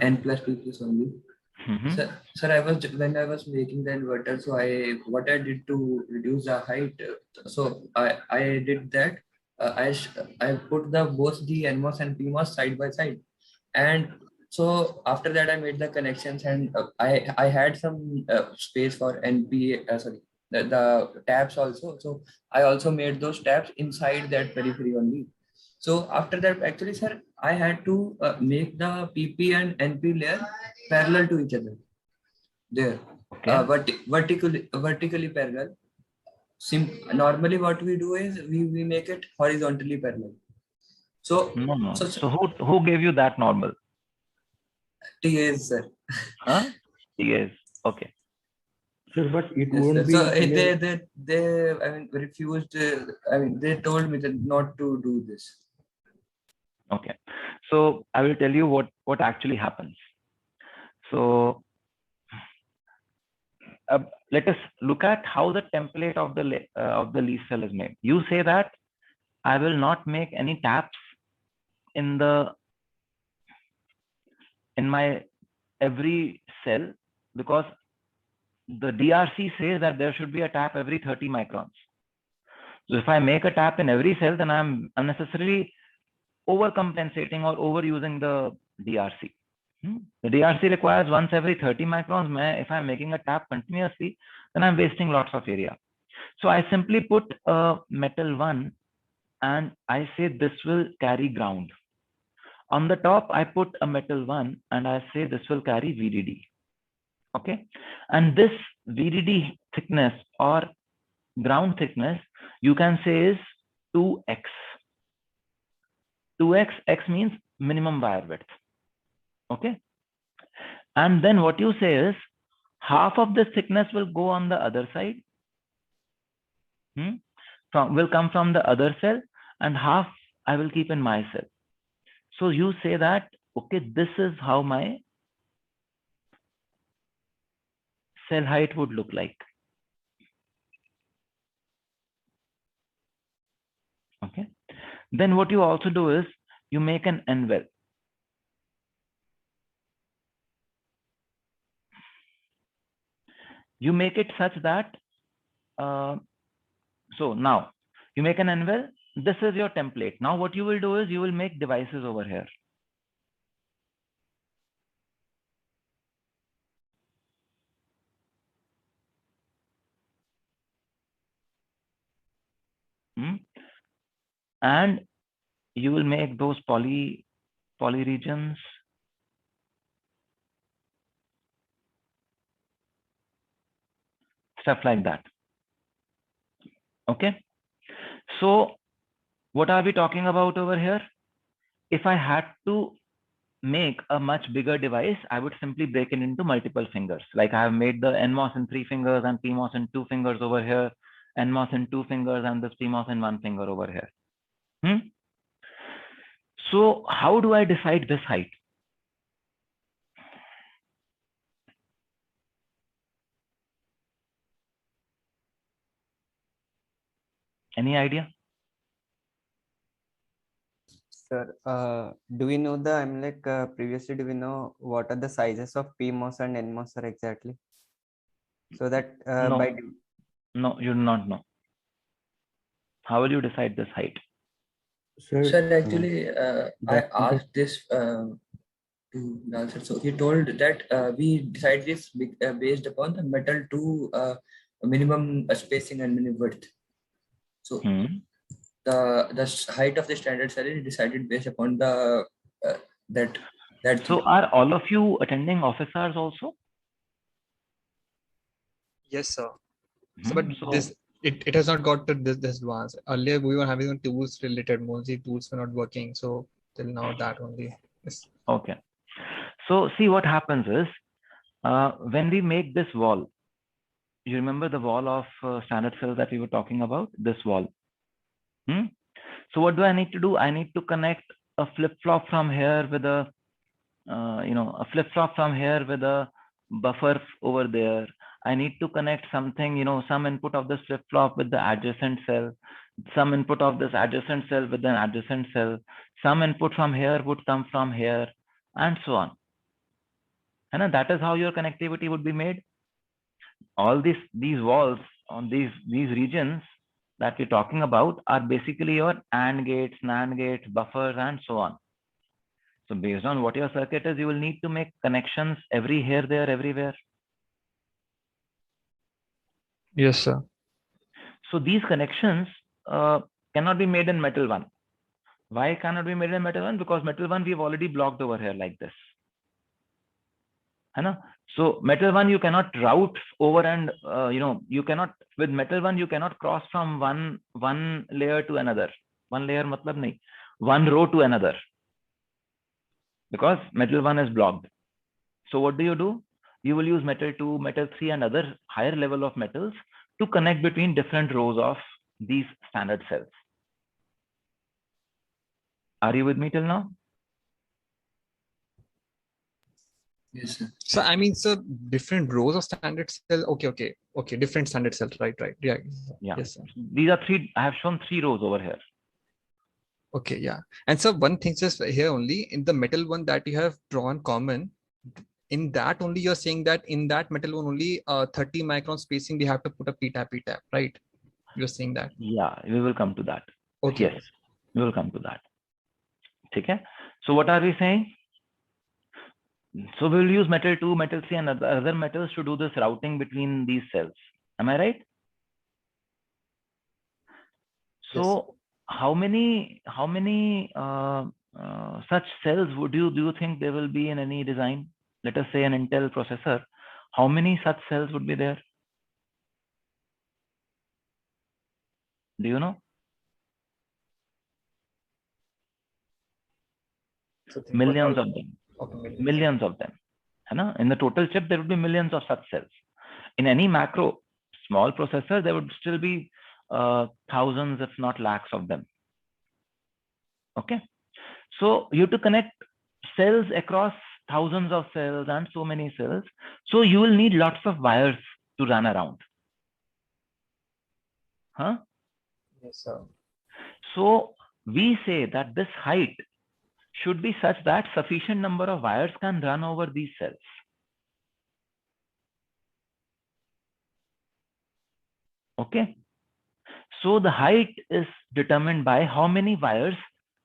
n plus p plus only. Mm-hmm. Sir, when I was making the inverter, so what I did to reduce the height, so I did that. I put the both the NMOS and PMOS side by side, and so after that I made the connections, and I had some space for NP, sorry, the tabs also. So I also made those tabs inside that periphery only. So after that, actually, sir, I had to make the PP and NP layer parallel to each other. There, Okay. vertically parallel. Normally, what we do is we make it horizontally parallel. So, No. so So who gave you that normal? TAs, sir. Huh? Yes. Okay. Sir, but it Yes, sir. won't So be they I mean refused. I mean they told me that not to do this. Okay. So I will tell you what actually happens. So let us look at how the template of the leaf cell is made. You say that I will not make any taps in my every cell, because the DRC says that there should be a tap every 30 microns. So if I make a tap in every cell, then I'm unnecessarily overcompensating or overusing the DRC. The DRC requires once every 30 microns. If I'm making a tap continuously, then I'm wasting lots of area. So I simply put a metal one and I say this will carry ground. On the top, I put a metal one and I say this will carry VDD. Okay. And this VDD thickness or ground thickness, you can say is 2x. 2x, x means minimum wire width. Okay. And then what you say is half of this thickness will go on the other side. Will come from the other cell, and half I will keep in my cell. So you say that, okay, this is how my cell height would look like. Okay. Then what you also do is you make an N well. You make it such that, so now you make an N well. This is your template. Now what you will do is you will make devices over here. And you will make those poly regions. Stuff like that. Okay. So what are we talking about over here? If I had to make a much bigger device, I would simply break it into multiple fingers. Like I have made the NMOS in 3 fingers and PMOS in 2 fingers over here, NMOS in 2 fingers and this PMOS in 1 finger over here. So how do I decide this height? Any idea? Sir, do we know previously, do we know what are the sizes of PMOS and NMOS are exactly? So that No, you do not know. How will you decide this height? Sir, actually, I asked this to the answer. So he told that we decide this based upon the metal to minimum spacing and minimum width. So the height of the standard cell is decided based upon the that. So are all of you attending office hours also? Yes, sir. So, but this it has not got to this advanced. Earlier we were having tools related, mostly tools were not working. So till now that only. Yes. Okay. So see what happens is when we make this wall, you remember the wall of standard cell that we were talking about, this wall. So what do I need to do? I need to connect a flip-flop from here with a, a flip-flop from here with a buffer over there. I need to connect something, some input of this flip-flop with the adjacent cell, some input of this adjacent cell with an adjacent cell, some input from here would come from here, and so on. And that is how your connectivity would be made. All these walls on these regions that we're talking about are basically your AND gates, NAND gates, buffers, and so on. So based on what your circuit is, you will need to make connections every here, there, everywhere. Yes, sir. So these connections cannot be made in metal one. Why cannot be made in metal one? Because metal one we've already blocked over here like this. So metal one you cannot route over, and you cannot, with metal one you cannot cross from one layer to another. One layer matlab nahi, one row to another, because metal one is blocked. So what do? You will use metal 2, metal 3, and other higher level of metals to connect between different rows of these standard cells. Are you with me till now? Yes, sir. So I mean, so different rows of standard cell. Okay. Different standard cells. Right. Yeah. Yes, sir. These are 3. I have shown 3 rows over here. Okay. Yeah. And so one thing just here only in the metal one that you have drawn common, in that only you're saying that in that metal one only 30 micron spacing we have to put a p-tap, right? You're saying that. Yeah, we will come to that. Okay. Yes, we will come to that. Okay. So what are we saying? So we will use metal 2, metal 3, and other metals to do this routing between these cells. Am I right? So how many such cells do you think there will be in any design? Let us say an Intel processor. How many such cells would be there? Do you know? So millions of them. Okay, millions of them. In the total chip, there would be millions of such cells. In any macro small processor, there would still be thousands, if not lakhs of them. Okay. So you have to connect cells across thousands of cells and so many cells. So you will need lots of wires to run around. Huh? Yes, sir. So we say that this height should be such that sufficient number of wires can run over these cells. Okay. So the height is determined by how many wires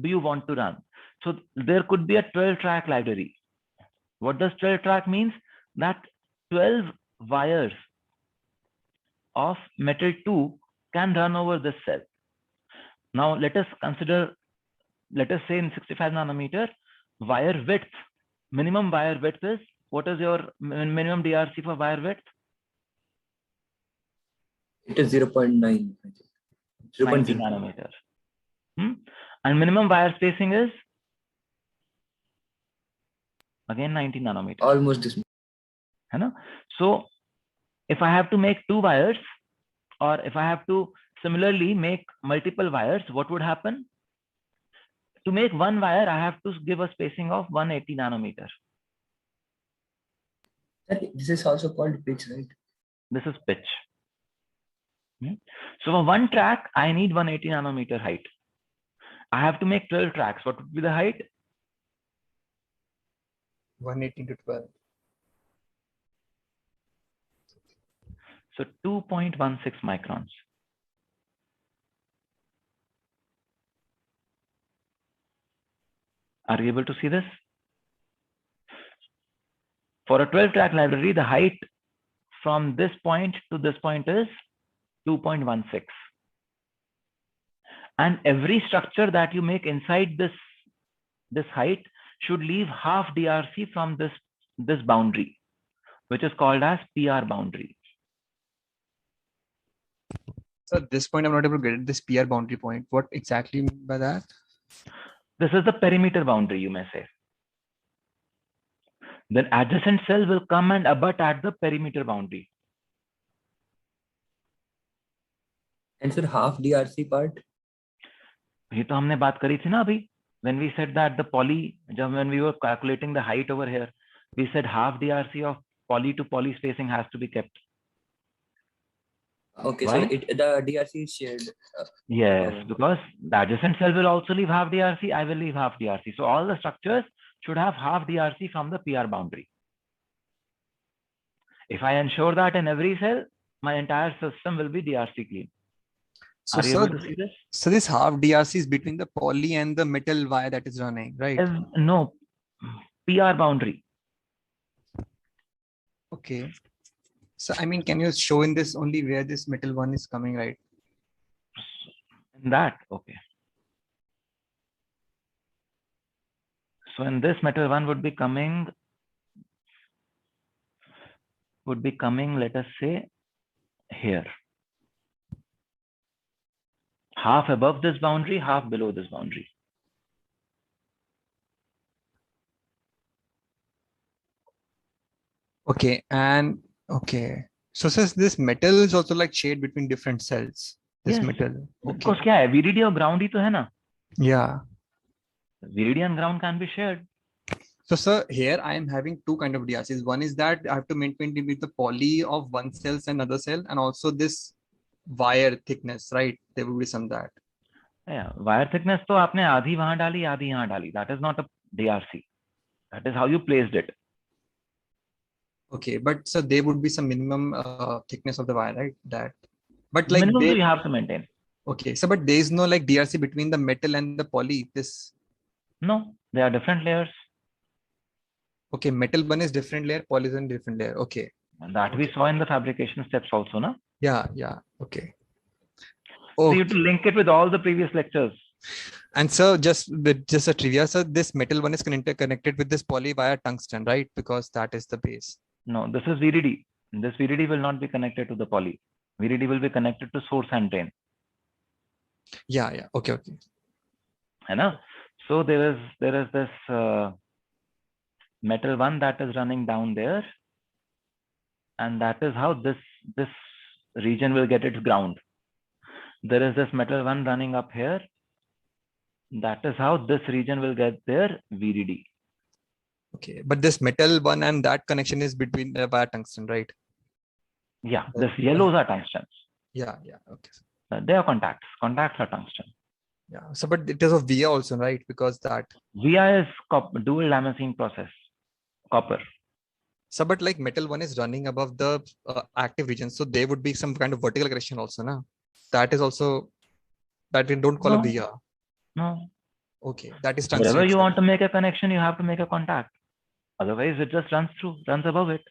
do you want to run. So there could be a 12-track library. What does 12-track means? That 12 wires of metal 2 can run over this cell. Now let us consider, let us say in 65 nanometer, wire width, minimum wire width is, what is your minimum DRC for wire width? It is 0.9. 90 nanometer. And minimum wire spacing is again 90 nanometer. Almost this. So if I have to make 2 wires, or if I have to similarly make multiple wires, what would happen? To make 1 wire, I have to give a spacing of 180 nanometer. This is also called pitch, right? This is pitch. So for 1 track, I need 180 nanometer height. I have to make 12 tracks. What would be the height? 180 to 12. So 2.16 microns. Are you able to see this? For a 12-track library, the height from this point to this point is 2.16. And every structure that you make inside this height should leave half DRC from this boundary, which is called as PR boundary. So at this point, I'm not able to get this PR boundary point. What exactly mean by that? This is the perimeter boundary, you may say. Then adjacent cell will come and abut at the perimeter boundary. And sir, half DRC part? ये तो हमने बात करी थी ना अभी. When we said that the poly, when we were calculating the height over here, we said half DRC of poly to poly spacing has to be kept. Okay, Why? so the DRC is shared. Yes, because the adjacent cell will also leave half DRC, I will leave half DRC. So all the structures should have half DRC from the PR boundary. If I ensure that in every cell, my entire system will be DRC clean. So, Are you sir, able to see this? so this half DRC is between the poly and the metal wire that is running, right? No, PR boundary. Okay. So, I mean, can you show in this only where this metal one is coming, right? In that, okay. So in this metal one would be coming, let us say, here. Half above this boundary, half below this boundary. Okay. And okay. So, says this metal is also like shade between different cells. This Yes. metal. Because Okay. क्या है? VDD और ground ही तो है ना? Yeah. VDD and ground can be shared. So, sir, here I am having two kind of DRCs. One is that I have to maintain with the poly of one cells and another cell, and also this wire thickness, right? There will be some that. Yeah, wire thickness तो आपने आधी वहां डाली, आधी यहाँ डाली. That is not a DRC. That is how you placed it. Okay, but so there would be some minimum thickness of the wire, right? That, but like Minimum they, you have to maintain. okay, so but there is no like DRC between the metal and the poly. This No, they are different layers. okay, metal one is different layer, poly is in different layer. Okay, And that we saw in the fabrication steps also, na? yeah, yeah, okay. So you Oh, have to link it with all the previous lectures. and so just a trivia, so this metal one is connected with this poly via tungsten, right? Because that is the base. No, this is VDD. This VDD will not be connected to the poly. VDD will be connected to source and drain. Yeah, yeah, okay, okay. है ना? So there is this metal one that is running down there, and that is how this region will get its ground. There is this metal one running up here. That is how this region will get their VDD. Okay, but this metal one and that connection is between via tungsten, right? Yeah, this yellows are tungstens. Yeah, yeah, okay. They are contacts. Contacts are tungsten. Yeah, so but it is of via also, right? Because that. VI is dual damascene process, copper. So, but like metal one is running above the active region, so there would be some kind of vertical connection also, na? That is also that we don't call a No. via. No. Okay, that is tungsten. Wherever you itself. want to make a connection, you have to make a contact. Otherwise, it just runs above it.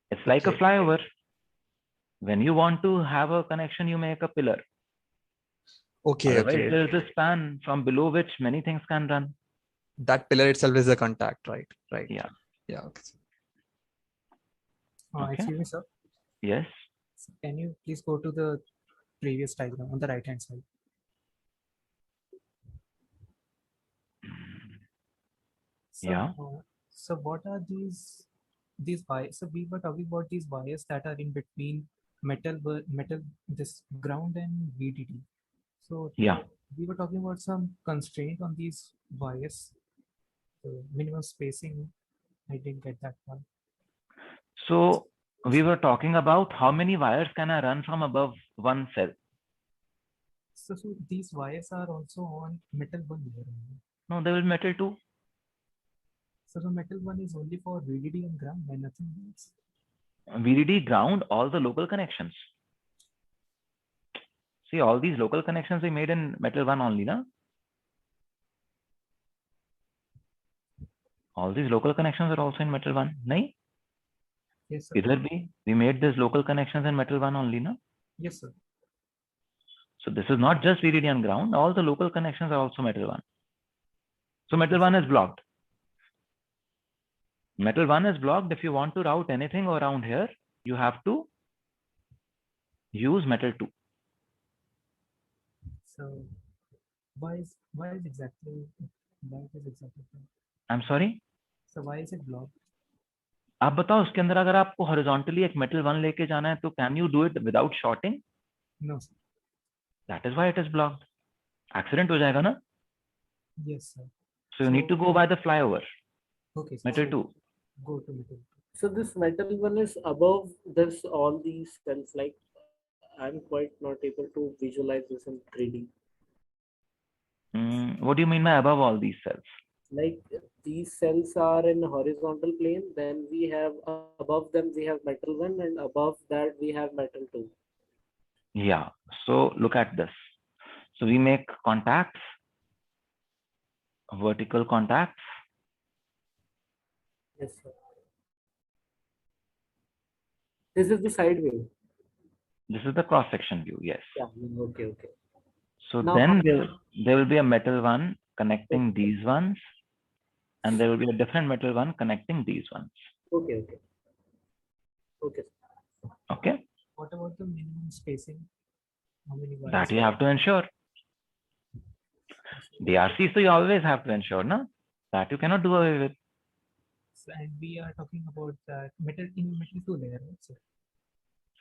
It's like a Okay. flyover. When you want to have a connection, you make a pillar. Okay, Otherwise, okay. there's a span from below which many things can run. That pillar itself is a contact, right? Right. Yeah. Yeah. Okay. Okay. Excuse me, sir. Yes. Can you please go to the previous diagram on the right hand side? So, Yeah. So what are these wires? So we were talking about these wires that are in between metal, this ground and VDD. So Yeah. we were talking about some constraint on these wires. So minimum spacing. I didn't get that one. So we were talking about how many wires can I run from above one cell. So these wires are also on metal one layer only. No, they will metal two. So the metal one is only for VDD and ground and nothing else. VDD, ground, all the local connections. See, all these local connections we made in metal one only, na? All these local connections are also in metal one, nahi? Yes, sir. Either we made these local connections in metal one only, na? Yes, sir. So this is not just VDD and ground, all the local connections are also metal one. So metal one is blocked. Metal one is blocked. If you want to route anything around here, you have to use metal two. So why is exactly blocked? I'm sorry? So why is it blocked? आप बताओ उसके अंदर अगर आपको horizontally एक metal one लेके जाना है तो can you do it without shorting? No, sir. That is why it is blocked. Accident हो जाएगा ना? Yes, sir. So you need to go by the flyover. Okay, sir. Metal So two. go to metal. So this metal one is above this all these cells. Like I'm quite not able to visualize this in 3D. What do you mean by above all these cells? Like these cells are in horizontal plane, then we have above them we have metal 1 and above that we have metal 2. Yeah. So look at this. So we make contacts, vertical contacts. Yes, sir. This is the side view. This is the cross-section view. Yes. Yeah. Okay. Okay. So Now, then there will be a metal one connecting these ones, and there will be a different metal one connecting these ones. okay. Okay. Okay. Okay. What about the minimum spacing? How many wires? That you have to ensure. DRC, so you always have to ensure, no? That you cannot do away with. So, and we are talking about that metal in metal 2 layer, right, sir?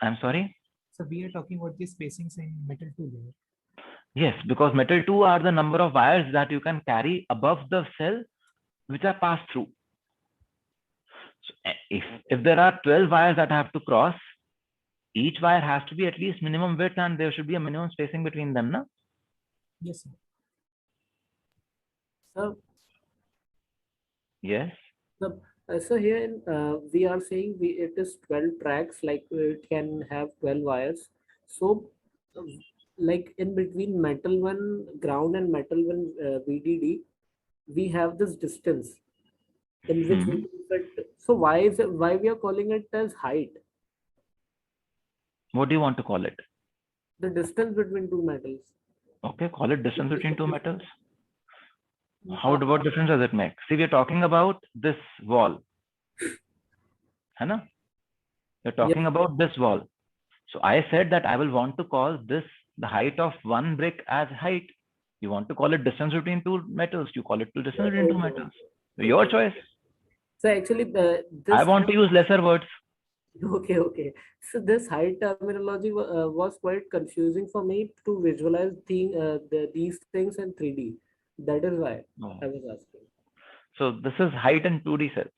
I'm sorry? So we are talking about the spacings in metal 2 layer. Yes, because metal 2 are the number of wires that you can carry above the cell which are passed through. So if there are 12 wires that have to cross, each wire has to be at least minimum width and there should be a minimum spacing between them, no? Yes, sir. So, Yes. so here we are saying it is 12 tracks, like it can have 12 wires. So, like in between metal 1 ground and metal 1 VDD, we have this distance in which we can fit. So why we are calling it as height? What do you want to call it? The distance between two metals. Okay, call it distance between two metals. What difference does it make? See, we're talking about this wall. Hana? We're talking about this wall. So I said that I will want to call this the height of one brick as height. You want to call it distance between two metals. You call it the distance between two metals. Your choice. So actually, this I want to use lesser words. Okay. So this height terminology was quite confusing for me to visualize these things in 3D. That is why I was asking. So this is height in 2D sense.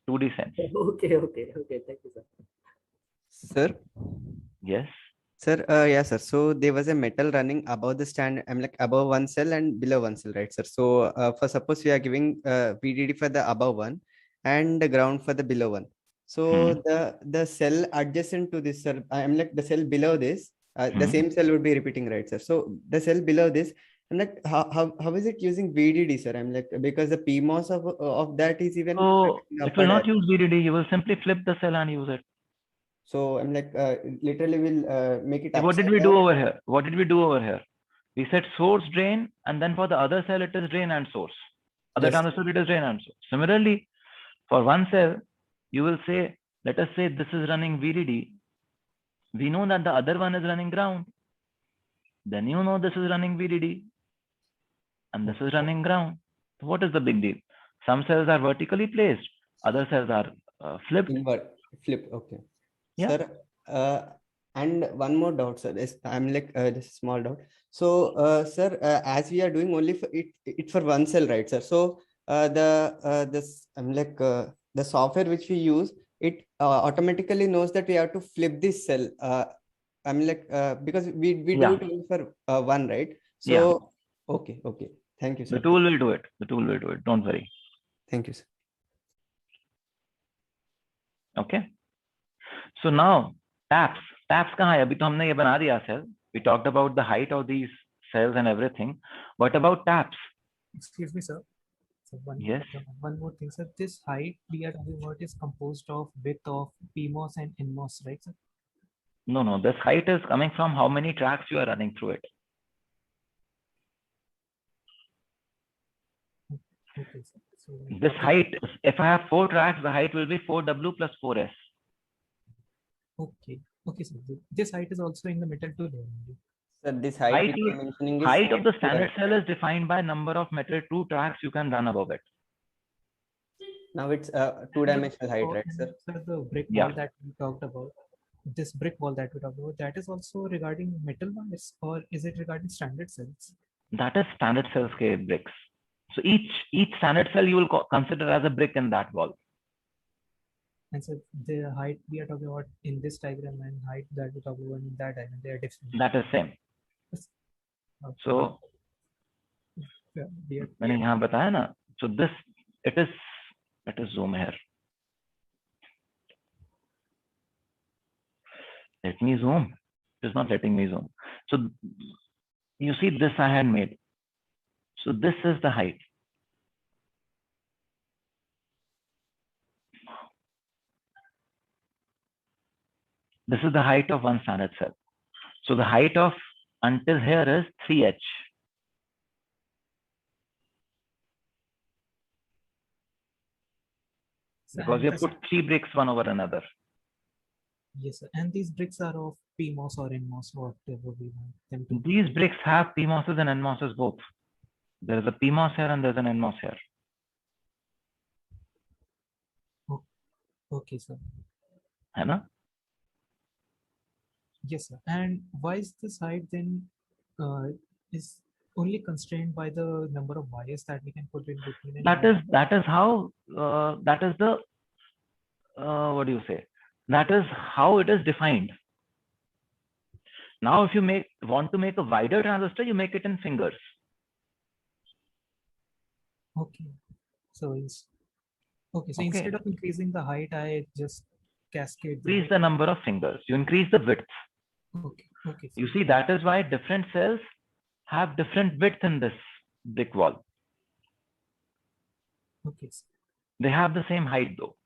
Okay. Thank you, sir. Sir, Yes. sir, yeah, sir. So there was a metal running above the stand. I'm like above one cell and below one cell, right, sir? So for suppose we are giving VDD for the above one and the ground for the below one. So the cell adjacent to this, sir, I'm like the cell below this, the same cell would be repeating, right, sir? So the cell below this, I'm like, how is it using VDD, sir? I'm like, because the PMOS of that is even. So it upper will not diagonal. use VDD. You will simply flip the cell and use it. So I'm like, literally we'll make it. What did we do over here? What did we do over here? We said source drain, and then for the other cell it is drain and source. Other transistor it is drain and source. Similarly, for one cell, you will say, let us say this is running VDD. We know that the other one is running ground. Then you know this is running VDD, and this is running ground. So what is the big deal? Some cells are vertically placed, other cells are flipped. Flip, okay. Yeah. Sir, and one more doubt, sir. I'm like this small doubt. So, sir, as we are doing only for it for one cell, right, sir? So, this I'm like the software which we use, it automatically knows that we have to flip this cell. I'm like because we do it only for one, right? So, okay. Thank you, sir. The tool will do it. The tool will do it. Don't worry. Thank you, sir. Okay. So now taps कहाँ है? अभी तो हमने ये बना दिया cell. We talked about the height of these cells and everything. What about taps? Excuse me, sir. So one more thing, sir. This height we are talking about is composed of width of PMOS and NMOS, right, sir? No. This height is coming from how many tracks you are running through it. Okay, sir. So this height, if I have 4 tracks, the height will be 4W plus 4S. Okay, sir. This height is also in the metal 2 layer only. Sir, this height height of the standard cell is defined by number of metal 2 tracks you can run above it. Now it's 2-dimensional height, right, sir? Sir, the brick wall that we talked about, this brick wall that we talked about, that is also regarding metal wires, or is it regarding standard cells? That is standard cell scale bricks. So each standard cell you will consider as a brick in that wall. And so the height we are talking about in this diagram and height that we talk about in that diagram, they are different. That is same. Okay. So मैंने यहाँ बताया ना, so this it is Let us zoom here. Let me zoom. It is not letting me zoom. So you see, this I had made. So this is the height. This is the height of one standard cell. So the height of until here is 3h. Because we have put 3 bricks one over another. Yes, sir. And these bricks are of PMOS or NMOS, whatever we want them to be. These bricks have PMOSs and NMOSs both. There is a PMOS here and there's an NMOS here. Okay, sir. है ना? Yes, sir. And why is this height then is only constrained by the number of wires that we can put in between? And That is how that is the what do you say? That is how it is defined. Now, if you want to make a wider transistor, you make it in fingers. okay. So instead of increasing the height, I just cascade Increase the number of fingers. You increase the width. Okay. Okay. You see, that is why different cells have different width in this brick wall. Okay. They have the same height though.